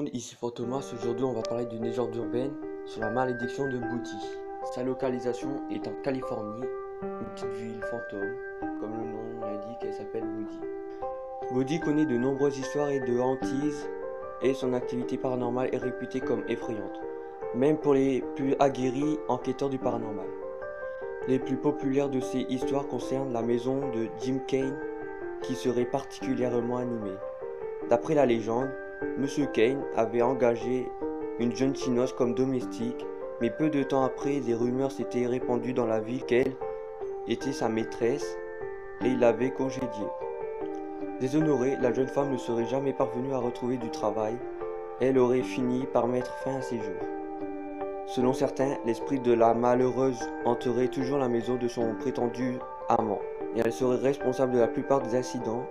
monde, ici Fantomas. Aujourd'hui, on va parler d'une légende urbaine sur la malédiction de Buddy. Sa localisation est en Californie, une petite ville fantôme. Comme le nom l'indique, elle s'appelle Buddy. Buddy connaît de nombreuses histoires et de hantises, et son activité paranormale est réputée comme effrayante, même pour les plus aguerris enquêteurs du paranormal. Les plus populaires de ces histoires concernent la maison de Jim Kane, qui serait particulièrement animée. D'après la légende, Monsieur Kane avait engagé une jeune chinoise comme domestique, mais peu de temps après, des rumeurs s'étaient répandues dans la ville qu'elle était sa maîtresse et il l'avait congédiée. Déshonorée, la jeune femme ne serait jamais parvenue à retrouver du travail. Elle aurait fini par mettre fin à ses jours. Selon certains, l'esprit de la malheureuse hanterait toujours la maison de son prétendu amant, et elle serait responsable de la plupart des incidents.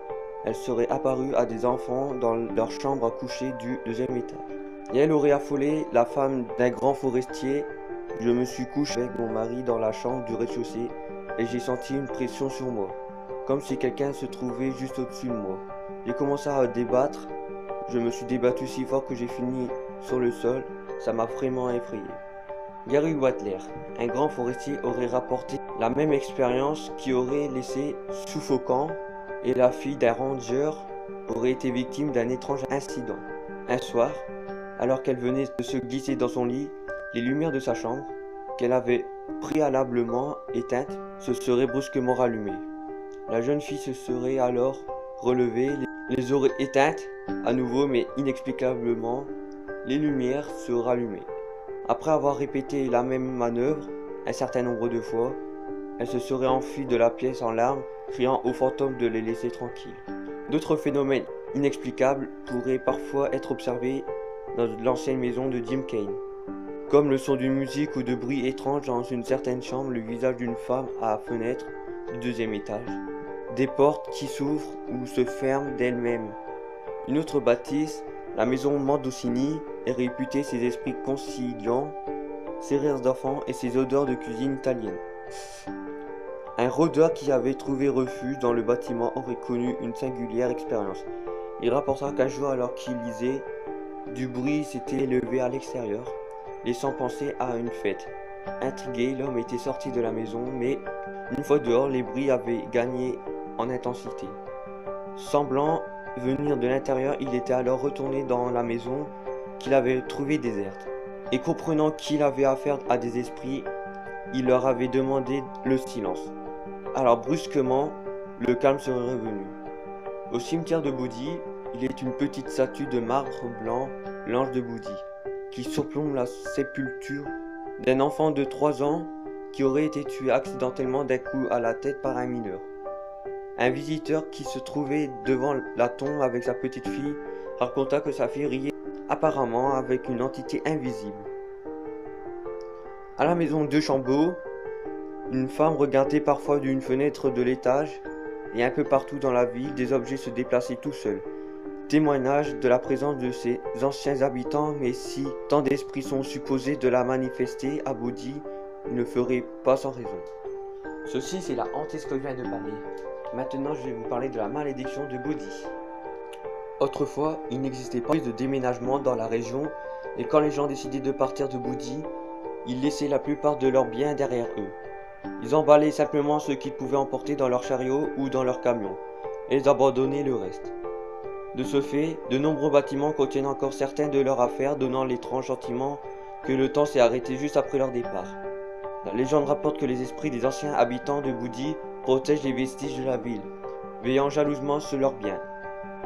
Elle serait apparue à des enfants dans leur chambre à coucher du deuxième étage. Et elle aurait affolé la femme d'un grand forestier. Je me suis couché avec mon mari dans la chambre du rez-de-chaussée et j'ai senti une pression sur moi, comme si quelqu'un se trouvait juste au-dessus de moi. J'ai commencé à débattre. Je me suis débattu si fort que j'ai fini sur le sol. Ça m'a vraiment effrayé. Gary Watler, un grand forestier, aurait rapporté la même expérience qui aurait laissé suffocant, et la fille d'un ranger aurait été victime d'un étrange incident. Un soir, alors qu'elle venait de se glisser dans son lit, les lumières de sa chambre, qu'elle avait préalablement éteintes, se seraient brusquement rallumées. La jeune fille se serait alors relevée, les aurait éteintes à nouveau, mais inexplicablement, les lumières se rallumaient. Après avoir répété la même manœuvre un certain nombre de fois, elle se serait enfuie de la pièce en larmes, criant aux fantômes de les laisser tranquilles. D'autres phénomènes inexplicables pourraient parfois être observés dans l'ancienne maison de Jim Kane, comme le son d'une musique ou de bruits étranges dans une certaine chambre, le visage d'une femme à la fenêtre du deuxième étage, des portes qui s'ouvrent ou se ferment d'elles-mêmes. Une autre bâtisse, la maison Mandocini, est réputée ses esprits conciliants, ses rires d'enfants et ses odeurs de cuisine italienne. Un rôdeur qui avait trouvé refuge dans le bâtiment aurait connu une singulière expérience. Il rapporta qu'un jour, alors qu'il lisait, du bruit s'était élevé à l'extérieur, laissant penser à une fête. Intrigué, l'homme était sorti de la maison, mais une fois dehors, les bruits avaient gagné en intensité. Semblant venir de l'intérieur, il était alors retourné dans la maison qu'il avait trouvée déserte. Et comprenant qu'il avait affaire à des esprits, il leur avait demandé le silence. Alors brusquement, le calme serait revenu. Au cimetière de Buddy, il est une petite statue de marbre blanc, l'ange de Buddy, qui surplombe la sépulture d'un enfant de 3 ans qui aurait été tué accidentellement d'un coup à la tête par un mineur. Un visiteur qui se trouvait devant la tombe avec sa petite fille raconta que sa fille riait apparemment avec une entité invisible. À la maison de Chambaud, une femme regardait parfois d'une fenêtre de l'étage, et un peu partout dans la ville, des objets se déplaçaient tout seuls. Témoignage de la présence de ces anciens habitants, mais si tant d'esprits sont supposés de la manifester à Buddy, ils ne feraient pas sans raison. Ceci, c'est la hantise que je viens de parler. Maintenant, je vais vous parler de la malédiction de Buddy. Autrefois, il n'existait pas de déménagement dans la région, et quand les gens décidaient de partir de Buddy, ils laissaient la plupart de leurs biens derrière eux. Ils emballaient simplement ce qu'ils pouvaient emporter dans leur chariot ou dans leur camion, et ils abandonnaient le reste. De ce fait, de nombreux bâtiments contiennent encore certains de leurs affaires, donnant l'étrange sentiment que le temps s'est arrêté juste après leur départ. La légende rapporte que les esprits des anciens habitants de Buddy protègent les vestiges de la ville, veillant jalousement sur leurs biens.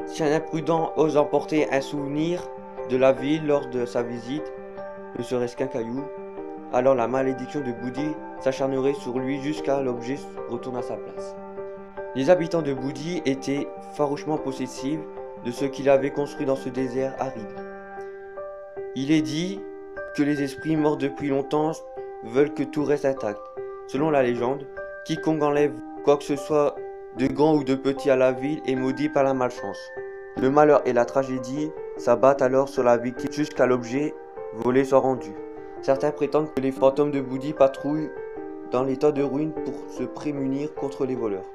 Si un imprudent ose emporter un souvenir de la ville lors de sa visite, ne serait-ce qu'un caillou, alors la malédiction de Buddy s'acharnerait sur lui jusqu'à l'objet retourne à sa place. Les habitants de Buddy étaient farouchement possessifs de ce qu'il avait construit dans ce désert aride. Il est dit que les esprits morts depuis longtemps veulent que tout reste intact. Selon la légende, quiconque enlève quoi que ce soit de grand ou de petit à la ville est maudit par la malchance. Le malheur et la tragédie s'abattent alors sur la victime jusqu'à l'objet volé soit rendu. Certains prétendent que les fantômes de Buddy patrouillent dans les tas de ruines pour se prémunir contre les voleurs.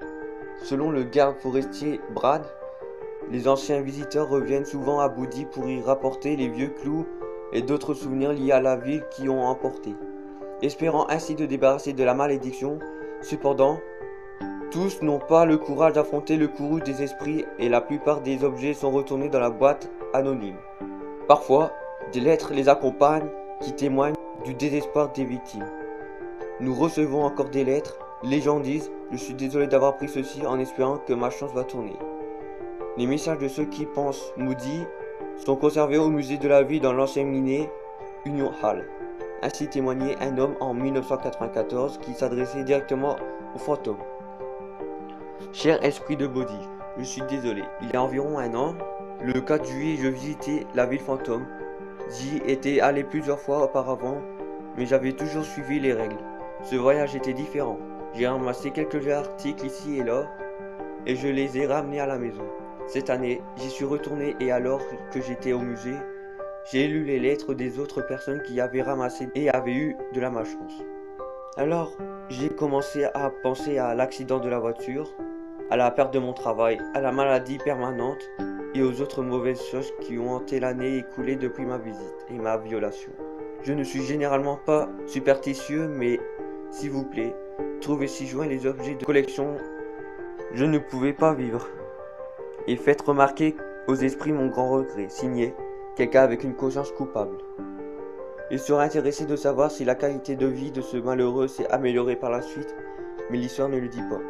Selon le garde forestier Brad, Les anciens visiteurs reviennent souvent à Bodi pour y rapporter les vieux clous et d'autres souvenirs liés à la ville qui ont emporté, espérant ainsi de débarrasser de la malédiction. Cependant, tous n'ont pas le courage d'affronter le courroux des esprits et la plupart des objets sont retournés dans la boîte anonyme. Parfois, des lettres les accompagnent qui témoignent du désespoir des victimes. Nous recevons encore des lettres. Les gens disent « Je suis désolé d'avoir pris ceci en espérant que ma chance va tourner ». Les messages de ceux qui pensent maudits sont conservés au musée de la vie dans l'ancien miné Union Hall. Ainsi témoignait un homme en 1994 qui s'adressait directement aux fantômes. Cher esprit de Bodi, je suis désolé. Il y a environ un an, le 4 juillet, je visitais la ville fantôme. J'y étais allé plusieurs fois auparavant, mais j'avais toujours suivi les règles. Ce voyage était différent. J'ai ramassé quelques articles ici et là, et je les ai ramenés à la maison. Cette année, j'y suis retourné et alors que j'étais au musée, j'ai lu les lettres des autres personnes qui avaient ramassé et avaient eu de la malchance. Alors, j'ai commencé à penser à l'accident de la voiture, à la perte de mon travail, à la maladie permanente et aux autres mauvaises choses qui ont hanté l'année écoulée depuis ma visite et ma violation. Je ne suis généralement pas superstitieux, mais s'il vous plaît, trouvez ci-joint les objets de collection. Je ne pouvais pas vivre. Et faites remarquer aux esprits mon grand regret. Signé, quelqu'un avec une conscience coupable. Il serait intéressé de savoir si la qualité de vie de ce malheureux s'est améliorée par la suite, mais l'histoire ne le dit pas.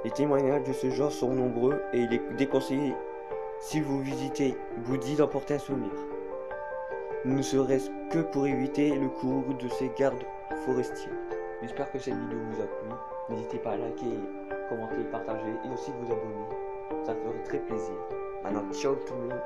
Les témoignages de ce genre sont nombreux et il est déconseillé, si vous visitez Bodi, d'emporter un souvenir. Ne serait-ce que pour éviter le courroux de ces gardes forestiers. J'espère que cette vidéo vous a plu. N'hésitez pas à liker, commenter, partager et aussi vous abonner. Ça ferait très plaisir. Maintenant, ciao tout le monde.